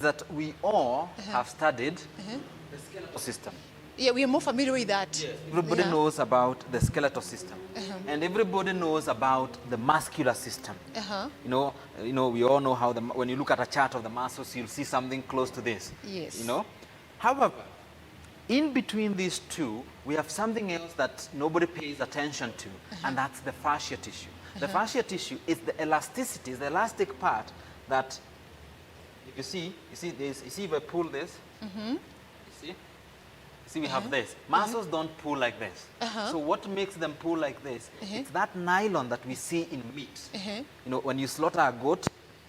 that we all have studied the skeletal system. Yeah, we are more familiar with that. Yes. Everybody knows about the skeletal system, and everybody knows about the muscular system. You know, we all know how when you look at a chart of the muscles, you'll see something close to this. Yes. You know, however, in between these two, we have something else that nobody pays attention to, and that's the fascia tissue. The fascia tissue is the elasticity, is the elastic part that, if you see this, you see if I pull this, you see we have this. Muscles don't pull like this. So what makes them pull like this? It's that nylon that we see in meat. You know, when you slaughter a goat,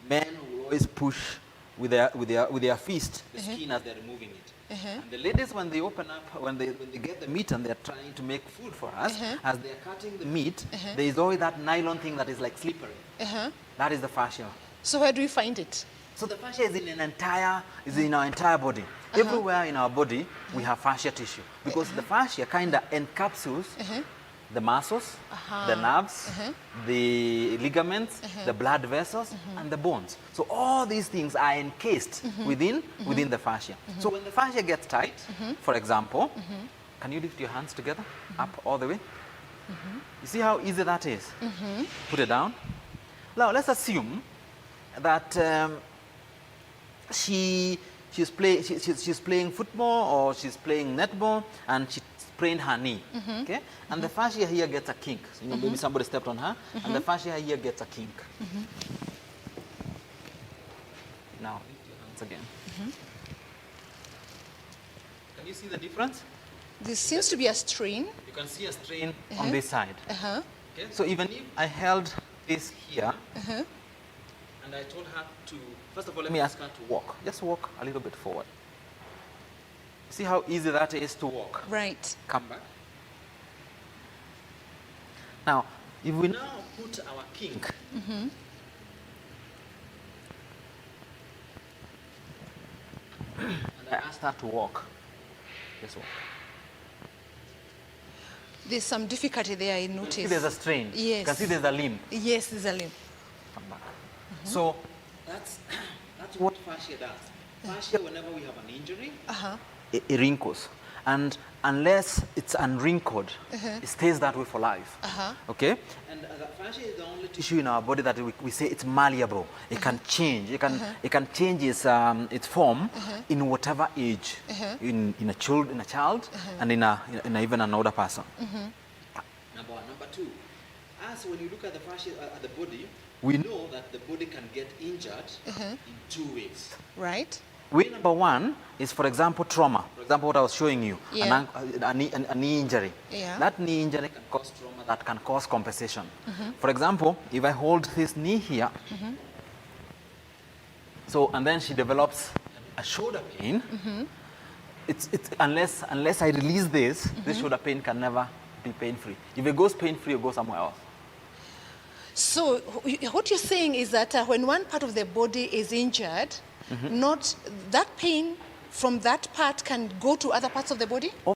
men will always push with their fist the skin as they're removing it. And the ladies, when they open up, when they get the meat and they're trying to make food for us, as they're cutting the meat, there is always that nylon thing that is like slippery. That is the fascia. So where do we find it? So the fascia is in our entire body. Everywhere in our body, we have fascia tissue, because the fascia kind of encapsulates the muscles, the nerves, the ligaments, the blood vessels, and the bones. So all these things are encased within the fascia. So when the fascia gets tight, for example, can you lift your hands together, up all the way? You see how easy that is? Put it down. Now let's assume that she's playing football or she's playing netball and she sprained her knee, okay? And the fascia here gets a kink. So, you know, maybe somebody stepped on her, and the fascia here gets a kink. Now, lift your hands again. Can you see the difference? This seems to be a strain. You can see a strain on this side. Okay? So even if I held this here, and I told her to, first of all, let me ask her to walk. Just walk a little bit forward. See how easy that is to walk? Right. Come back. Now, if we now put our kink, and I asked her to walk, just walk. There's some difficulty there, I noticed. See there's a strain. Yes. You can see there's a limb. Yes, there's a limb. Come back. So that's what fascia does. Fascia, whenever we have an injury, it wrinkles, and unless it's unwrinkled, it stays that way for life. Okay, and the fascia is the only tissue in our body that we say it's malleable. It can change. It can change its form in whatever age, in a child, and in even an older person. Number one. Number two, as when you look at the fascia at the body, we know that the body can get injured in two ways. Right. Way number one is, for example, trauma. For example, what I was showing you, a knee injury. That knee injury can cause trauma that can cause compensation. For example, if I hold this knee here, and then she develops a shoulder pain, it's unless I release this shoulder pain can never be pain-free. If it goes pain-free, it goes somewhere else. So what you're saying is that when one part of the body is injured, not that pain from that part can go to other parts of the body?